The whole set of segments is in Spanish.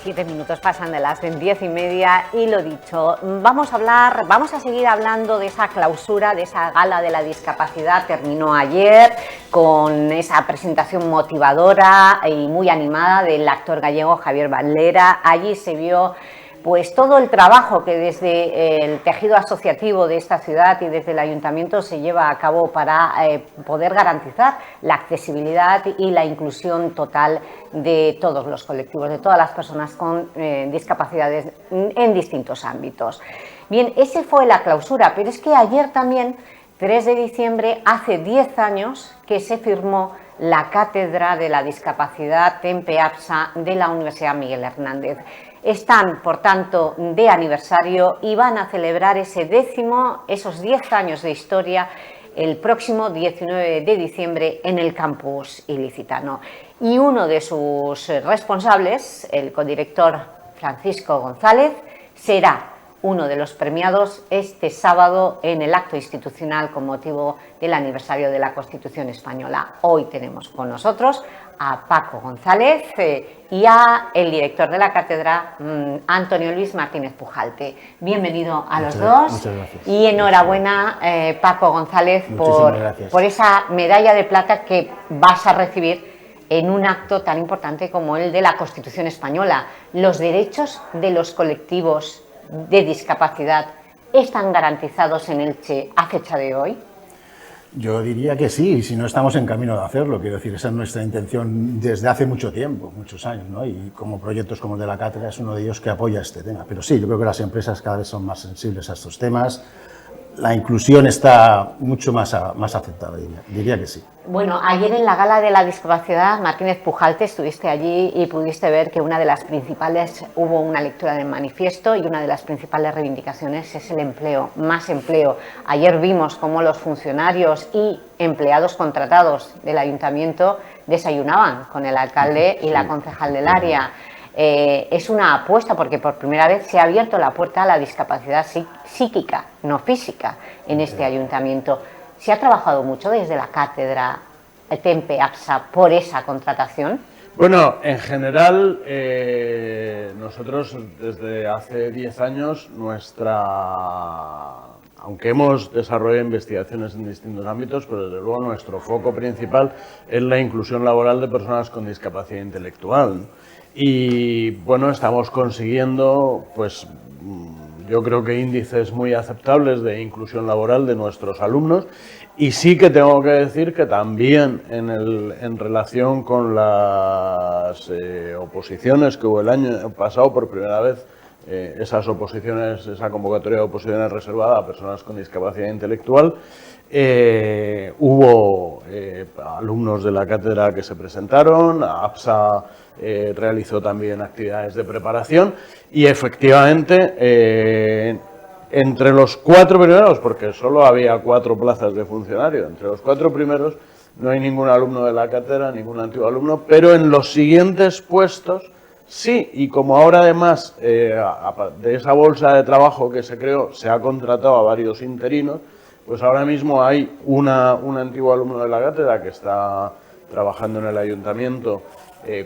7 minutos pasan de las 10:30 y lo dicho, vamos a seguir hablando de esa clausura, de esa gala de la discapacidad. Terminó ayer con esa presentación motivadora y muy animada del actor gallego Javier Valera. Allí se vio pues todo el trabajo que desde el tejido asociativo de esta ciudad y desde el ayuntamiento se lleva a cabo para poder garantizar la accesibilidad y la inclusión total de todos los colectivos, de todas las personas con discapacidades en distintos ámbitos. Bien, ese fue la clausura, pero es que ayer también, 3 de diciembre, hace 10 años que se firmó la Cátedra de la Discapacidad TEMPE-APSA de la Universidad Miguel Hernández. Están, por tanto, de aniversario y van a celebrar esos 10 años de historia el próximo 19 de diciembre en el campus ilicitano. Y uno de sus responsables, el codirector Francisco González, será uno de los premiados este sábado en el acto institucional con motivo del aniversario de la Constitución Española. Hoy tenemos con nosotros a Paco González y a el director de la cátedra, Antonio Luis Martínez Pujalte. Bienvenido a los dos. Muchas gracias. Y enhorabuena, Paco González, por esa medalla de plata que vas a recibir en un acto tan importante como el de la Constitución Española. Los derechos de los colectivos de discapacidad están garantizados en Elche a fecha de hoy. Yo diría que sí, y si no estamos en camino de hacerlo. Quiero decir, esa es nuestra intención desde hace mucho tiempo, muchos años, ¿no? Y como proyectos como el de la cátedra es uno de ellos que apoya este tema. Pero sí, yo creo que las empresas cada vez son más sensibles a estos temas. La inclusión está mucho más aceptada, diría que sí. Bueno, ayer en la Gala de la Discapacidad, Martínez Pujalte, estuviste allí y pudiste ver que hubo una lectura del manifiesto y una de las principales reivindicaciones es el empleo, más empleo. Ayer vimos cómo los funcionarios y empleados contratados del ayuntamiento desayunaban con el alcalde y la concejal del área. Es una apuesta porque por primera vez se ha abierto la puerta a la discapacidad psíquica, no física, en este ayuntamiento. ¿Se ha trabajado mucho desde la cátedra TEMPE-APSA por esa contratación? Bueno, en general, nosotros desde hace 10 años, aunque hemos desarrollado investigaciones en distintos ámbitos, pero desde luego nuestro foco principal es la inclusión laboral de personas con discapacidad intelectual. Y bueno, estamos consiguiendo, pues yo creo que índices muy aceptables de inclusión laboral de nuestros alumnos. Y sí que tengo que decir que también en relación con las oposiciones que hubo el año pasado por primera vez, esa convocatoria de oposiciones reservada a personas con discapacidad intelectual, hubo alumnos de la cátedra que se presentaron, APSA realizó también actividades de preparación y efectivamente entre los 4 primeros, porque solo había 4 plazas de funcionario, entre los 4 primeros no hay ningún alumno de la cátedra, ningún antiguo alumno, pero en los siguientes puestos sí, y como ahora además de esa bolsa de trabajo que se creó se ha contratado a varios interinos, pues ahora mismo hay un antiguo alumno de la cátedra que está trabajando en el ayuntamiento,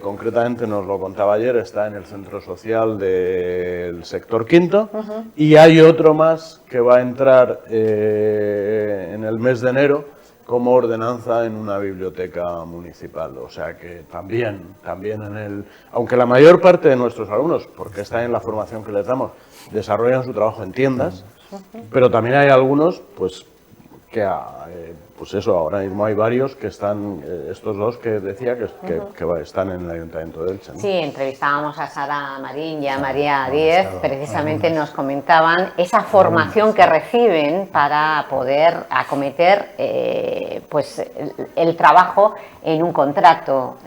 concretamente nos lo contaba ayer, está en el centro social del sector quinto, y hay otro más que va a entrar en el mes de enero como ordenanza en una biblioteca municipal. O sea que también aunque la mayor parte de nuestros alumnos, porque está en la formación que les damos, desarrollan su trabajo en tiendas, pero también hay algunos, pues ahora mismo hay varios que están, estos dos que decía que están en el Ayuntamiento de Elche, ¿no? Sí, entrevistábamos a Sara Marín y a María Díez, precisamente nos comentaban esa formación que reciben para poder acometer el trabajo en un contrato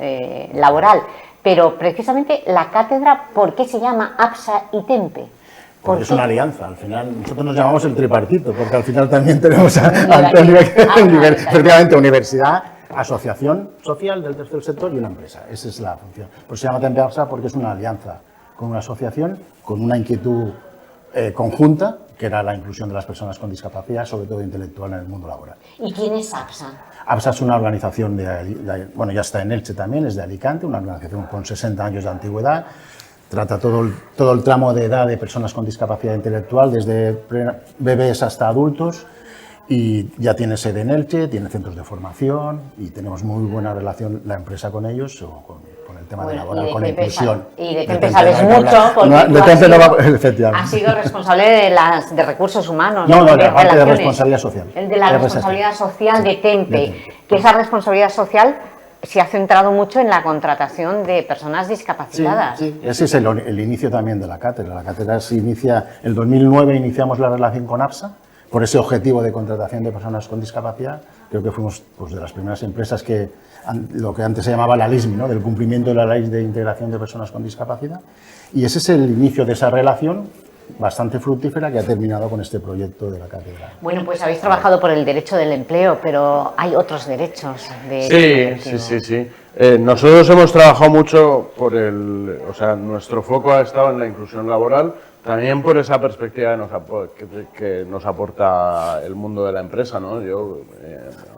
laboral. Pero precisamente la cátedra, ¿por qué se llama APSA y TEMPE? Porque es una alianza, al final nosotros nos llamamos el tripartito, porque al final también tenemos a Antonio, efectivamente, universidad, asociación social del tercer sector y una empresa. Esa es la función. Pues se llama TEMPE-APSA porque es una alianza con una asociación, con una inquietud conjunta, que era la inclusión de las personas con discapacidad, sobre todo intelectual, en el mundo laboral. ¿Y quién es APSA? APSA es una organización bueno, ya está en Elche también, es de Alicante, una organización con 60 años de antigüedad. trata todo el tramo de edad de personas con discapacidad intelectual, desde bebés hasta adultos, y ya tiene sede en Elche, tiene centros de formación y tenemos muy buena relación la empresa con ellos, con el tema de laboral, con la inclusión. Y de Tempe sabes mucho, porque has sido responsable de recursos humanos. No, de la parte de responsabilidad social. El de la responsabilidad social de Tempe, que esa responsabilidad social se ha centrado mucho en la contratación de personas discapacitadas. Sí, ese es el inicio también de la cátedra. La cátedra se inicia, en el 2009 iniciamos la relación con APSA, por ese objetivo de contratación de personas con discapacidad. Creo que fuimos pues, de las primeras empresas que, lo que antes se llamaba la LISMI, ¿no? Del cumplimiento de la Ley de Integración de Personas con Discapacidad. Y ese es el inicio de esa relación bastante fructífera que ha terminado con este proyecto de la cátedra. Bueno, pues habéis trabajado por el derecho del empleo, pero hay otros derechos. Sí. Nosotros hemos trabajado mucho por o sea, nuestro foco ha estado en la inclusión laboral, también por esa perspectiva que nos aporta el mundo de la empresa, ¿no? Yo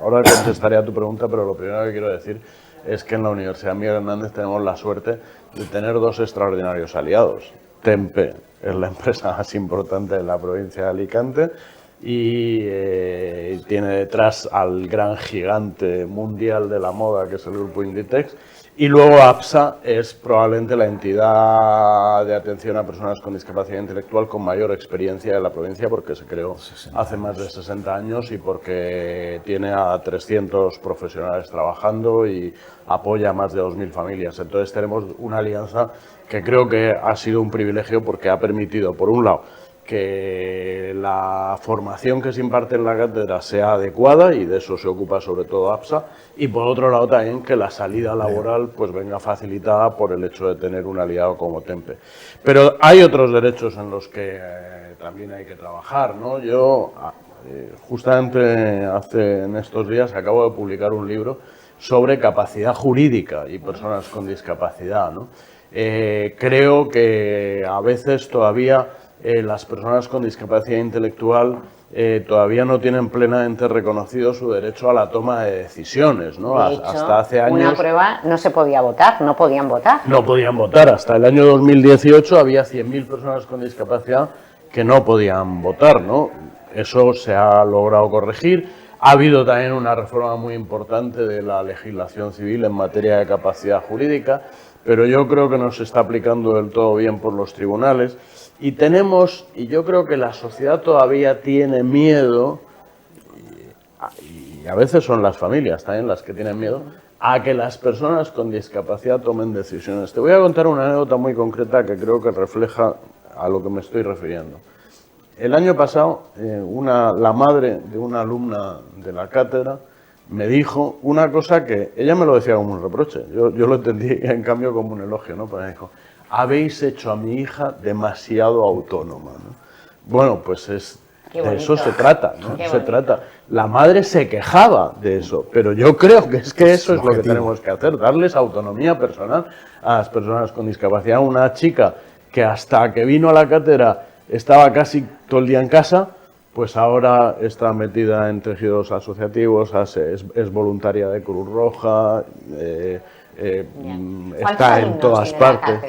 ahora contestaré a tu pregunta, pero lo primero que quiero decir es que en la Universidad Miguel Hernández tenemos la suerte de tener dos extraordinarios aliados. Tempe es la empresa más importante de la provincia de Alicante y tiene detrás al gran gigante mundial de la moda que es el grupo Inditex, y luego APSA es probablemente la entidad de atención a personas con discapacidad intelectual con mayor experiencia de la provincia, porque se creó hace más de 60 años y porque tiene a 300 profesionales trabajando y apoya a más de 2.000 familias. Entonces tenemos una alianza que creo que ha sido un privilegio porque ha permitido, por un lado, que la formación que se imparte en la cátedra sea adecuada, y de eso se ocupa sobre todo APSA, y por otro lado también que la salida laboral pues venga facilitada por el hecho de tener un aliado como Tempe. Pero hay otros derechos en los que también hay que trabajar, ¿no? Yo justamente en estos días acabo de publicar un libro sobre capacidad jurídica y personas con discapacidad, ¿no? Creo que a veces todavía las personas con discapacidad intelectual todavía no tienen plenamente reconocido su derecho a la toma de decisiones, ¿no? De hecho, hasta hace años una prueba no se podía votar, no podían votar. No podían votar. Hasta el año 2018 había 100.000 personas con discapacidad que no podían votar, ¿no? Eso se ha logrado corregir. Ha habido también una reforma muy importante de la legislación civil en materia de capacidad jurídica, pero yo creo que no se está aplicando del todo bien por los tribunales. Y yo creo que la sociedad todavía tiene miedo, y a veces son las familias también las que tienen miedo, a que las personas con discapacidad tomen decisiones. Te voy a contar una anécdota muy concreta que creo que refleja a lo que me estoy refiriendo. El año pasado, la madre de una alumna de la cátedra me dijo una cosa que ella me lo decía como un reproche. Yo lo entendí en cambio como un elogio, ¿no? Pues me dijo: habéis hecho a mi hija demasiado autónoma, ¿no? Bueno, pues de eso se trata, ¿no? Se trata. La madre se quejaba de eso, pero yo creo que eso es lo que tenemos que hacer, darles autonomía personal a las personas con discapacidad. Una chica que hasta que vino a la cátedra estaba casi todo el día en casa, pues ahora está metida en tejidos asociativos, es voluntaria de Cruz Roja, está en todas partes.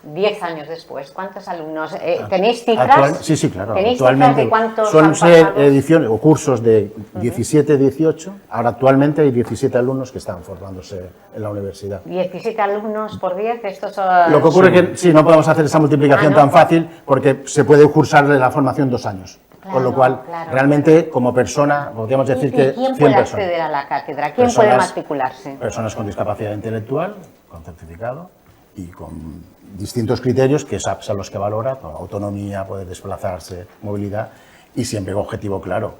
10 años después, ¿cuántos alumnos? ¿Tenéis cifras? Sí, claro. ¿Tenéis Actualmente cifras de cuántos suelen han ser pasado? ediciones o cursos de 17-18. Ahora actualmente hay 17 alumnos que están formándose en la universidad. 17 alumnos por 10, estos son... Lo que ocurre es que no podemos hacer esa multiplicación tan fácil porque se puede cursar la formación 2 años. Claro, con lo cual, realmente, como persona, podríamos decir que 100 ¿Quién puede personas. acceder a la cátedra? ¿Quién puede matricularse? Personas con discapacidad intelectual, con certificado y con distintos criterios que SAPS a los que valora, con autonomía, poder desplazarse, movilidad y siempre con objetivo claro,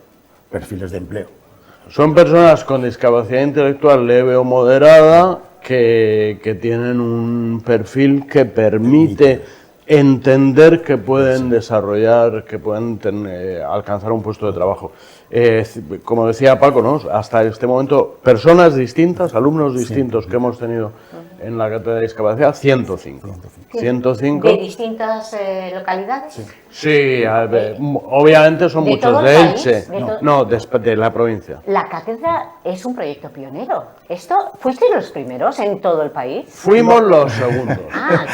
perfiles de empleo. Son personas con discapacidad intelectual leve o moderada que tienen un perfil que permite entender que pueden desarrollar, que pueden alcanzar un puesto de trabajo. Como decía Paco, ¿no? Hasta este momento, personas distintas, alumnos distintos que hemos tenido en la cátedra de discapacidad, 105. 105. ¿De distintas localidades? Sí, obviamente son ¿De muchos todo el de país? Elche. No, de la provincia. La cátedra es un proyecto pionero. ¿Fuisteis los primeros en todo el país? Fuimos los segundos.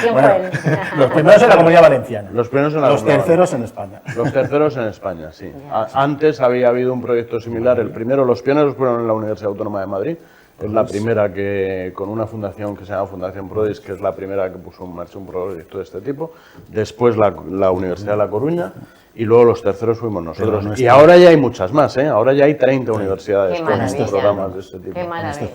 ¿Quién Bueno, fue el...? los primeros en la Comunidad Valenciana. Los primeros en la Los Comunidad terceros en España. Los terceros en España, sí. Antes había habido un proyecto similar. El primero, los pioneros fueron en la Universidad Autónoma de Madrid. Es la primera que, con una fundación que se llama Fundación Prodis, que es la primera que puso en marcha un proyecto de este tipo. Después la Universidad de La Coruña. Y luego los terceros fuimos nosotros. Y ahora ya hay muchas más, ¿eh? Ahora ya hay 30 universidades con estos programas de este tipo. Qué maravilla.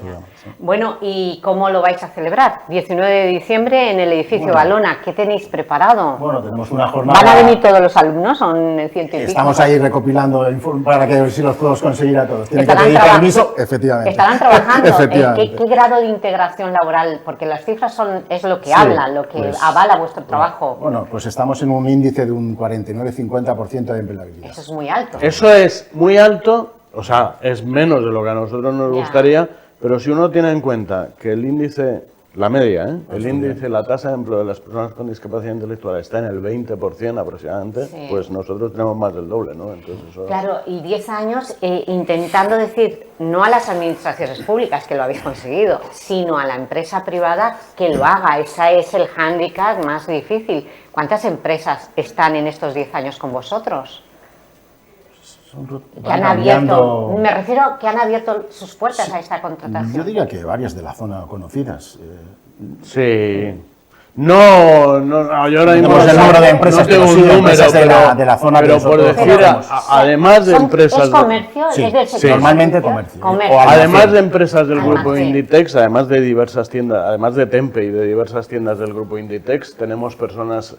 Bueno, ¿y cómo lo vais a celebrar? 19 de diciembre en el edificio Valona. ¿Qué tenéis preparado? Bueno, tenemos una jornada... ¿Van a venir todos los alumnos? Son científicos. Estamos ahí recopilando para que si los podemos conseguir a todos. Tienen que Estarán pedir permiso, efectivamente. Estarán trabajando. Efectivamente. ¿Qué grado de integración laboral? Porque las cifras es lo que Sí, hablan, lo que pues, avala vuestro trabajo. Bueno, pues estamos en un índice de un 49-50% de empleabilidad. Eso es muy alto. Eso es muy alto, o sea, es menos de lo que a nosotros nos gustaría, pero si uno tiene en cuenta que el índice, la media, el índice, la tasa de empleo de las personas con discapacidad intelectual está en el 20% aproximadamente, pues nosotros tenemos más del doble, ¿no? Entonces eso... Claro, y 10 años intentando decir no a las administraciones públicas, que lo habéis conseguido, sino a la empresa privada que lo haga. Ese es el hándicap más difícil. ¿Cuántas empresas están en estos 10 años con vosotros? Que han abierto, me refiero que han abierto sus puertas a esta contratación. Yo diría que varias de la zona conocidas. Sí. No, yo ahora mismo el número de empresas no tengo que un número, empresas de la zona pero que por nosotros decir, conocemos. además de empresas... ¿Es comercio? Sí, ¿Es del sector normalmente comercio? comercio. O Además de empresas del grupo Almacén. Inditex, además de diversas tiendas, además de Tempe y de diversas tiendas del grupo Inditex, tenemos personas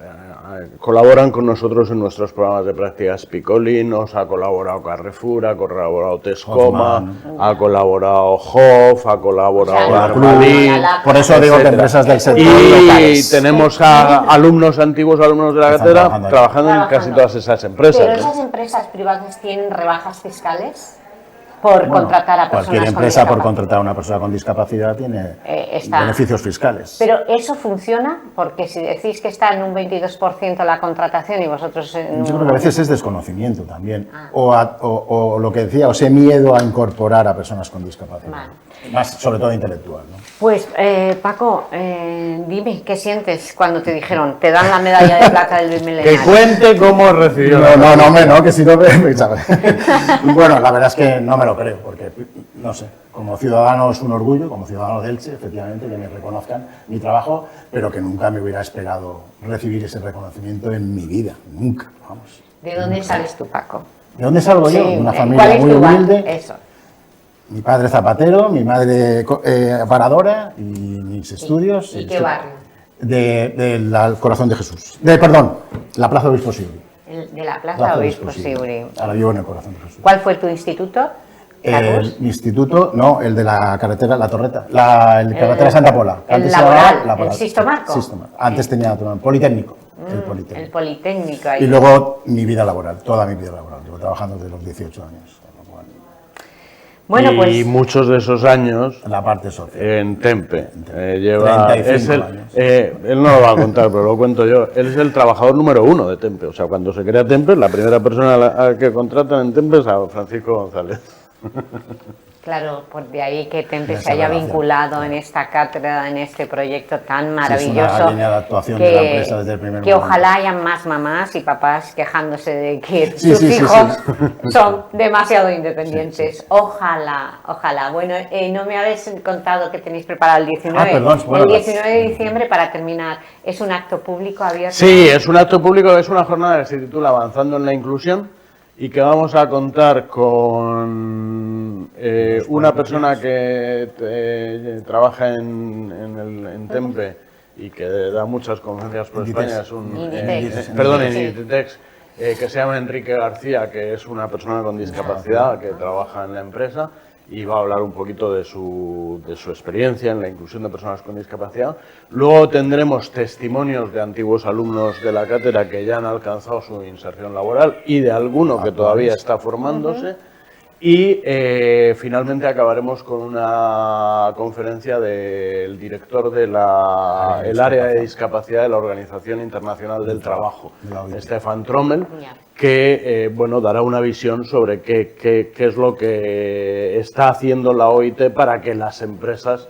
colaboran con nosotros en nuestros programas de prácticas Piccoli, nos ha colaborado Carrefour, ha colaborado Tescoma, ha colaborado Hof, ha colaborado Armadí. Por eso digo que empresas del sector Y locales. tenemos a alumnos antiguos, alumnos de la cátedra, trabajando en casi todas esas empresas. Pero esas empresas privadas tienen rebajas fiscales por contratar a personas Cualquier con empresa por discapacidad. contratar a una persona con discapacidad tiene beneficios fiscales. Pero eso funciona, porque si decís que está en un 22% la contratación y vosotros en Yo creo que a veces es desconocimiento también, o lo que decía, o ese miedo a incorporar a personas con discapacidad, más sobre todo intelectual, ¿no? Pues Paco, dime, ¿qué sientes cuando te dijeron, te dan la medalla de plata del Bicentenario? Que cuente cómo recibió. No, que si no Bueno, la verdad es que no me lo creo, porque, no sé, como ciudadano es un orgullo, como ciudadano de Elche, efectivamente, que me reconozcan mi trabajo, pero que nunca me hubiera esperado recibir ese reconocimiento en mi vida, nunca, vamos. ¿De dónde sales tú, Paco? ¿De dónde salgo yo? De una familia muy humilde. Eso. Mi padre zapatero, mi madre paradora y mis estudios. ¿Y qué barrio? Del Corazón de Jesús. Perdón, la Plaza de Obispo Siguri. De la Plaza Obispo Siguri. Ahora vivo en el Corazón de Jesús. ¿Cuál fue tu instituto? El instituto, no, el de la carretera, la Torreta, el carretera Santa Pola. El laboral, el Sisto Marco. Antes tenía otro nombre, Politécnico. El Politécnico. Ahí. Y luego mi vida laboral, toda mi vida laboral. Llevo trabajando desde los 18 años. Bueno, pues, y muchos de esos años en la parte social. En Tempe. Lleva, 35 años. Él no lo va a contar, pero lo cuento yo. Él es el trabajador número 1 de Tempe. O sea, cuando se crea Tempe, la primera persona a la que contratan en Tempe es a Francisco González. Claro, por de ahí que Tempe se haya vinculado en esta cátedra, en este proyecto tan maravilloso. Es una línea de actuación de la empresa desde el primer momento. Ojalá haya más mamás y papás quejándose de que sus hijos son demasiado independientes. Sí. Ojalá. Bueno, no me habéis contado que tenéis preparado el 19. El 19 de diciembre, para terminar, ¿es un acto público abierto? Sí, es un acto público, es una jornada que se titula Avanzando en la Inclusión, y que vamos a contar con una persona que trabaja en Tempe y que da muchas conferencias por España, es un Inditex, que se llama Enrique García, que es una persona con discapacidad que trabaja en la empresa y va a hablar un poquito de su experiencia en la inclusión de personas con discapacidad. Luego tendremos testimonios de antiguos alumnos de la cátedra que ya han alcanzado su inserción laboral y de alguno que todavía está formándose. Y finalmente acabaremos con una conferencia del director del área de discapacidad de la Organización Internacional del Trabajo, Stefan Trommel, que bueno, dará una visión sobre qué es lo que está haciendo la OIT para que las empresas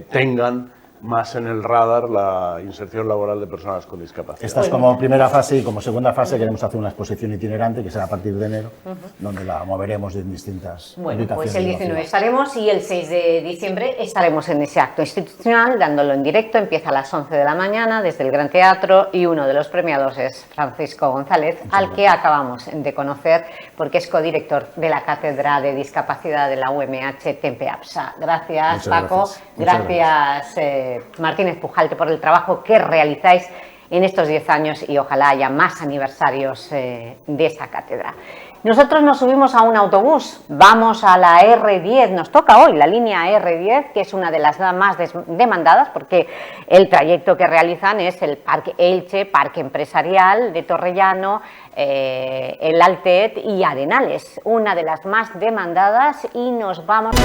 tengan más en el radar la inserción laboral de personas con discapacidad. Esta es como primera fase, y como segunda fase queremos hacer una exposición itinerante que será a partir de enero, donde la moveremos en distintas ubicaciones. Pues el 19 estaremos y el 6 de diciembre estaremos en ese acto institucional, dándolo en directo. Empieza a las 11 de la mañana desde el Gran Teatro y uno de los premiados es Francisco González, al que acabamos de conocer porque es codirector de la Cátedra de Discapacidad de la UMH Tempe-APSA. Gracias, Paco. Gracias. Martínez Pujalte, por el trabajo que realizáis en estos 10 años y ojalá haya más aniversarios de esta cátedra. Nosotros nos subimos a un autobús, vamos a la R10, nos toca hoy la línea R10, que es una de las más demandadas porque el trayecto que realizan es el Parque Elche, Parque Empresarial de Torrellano, el Altet y Arenales, una de las más demandadas, y nos vamos...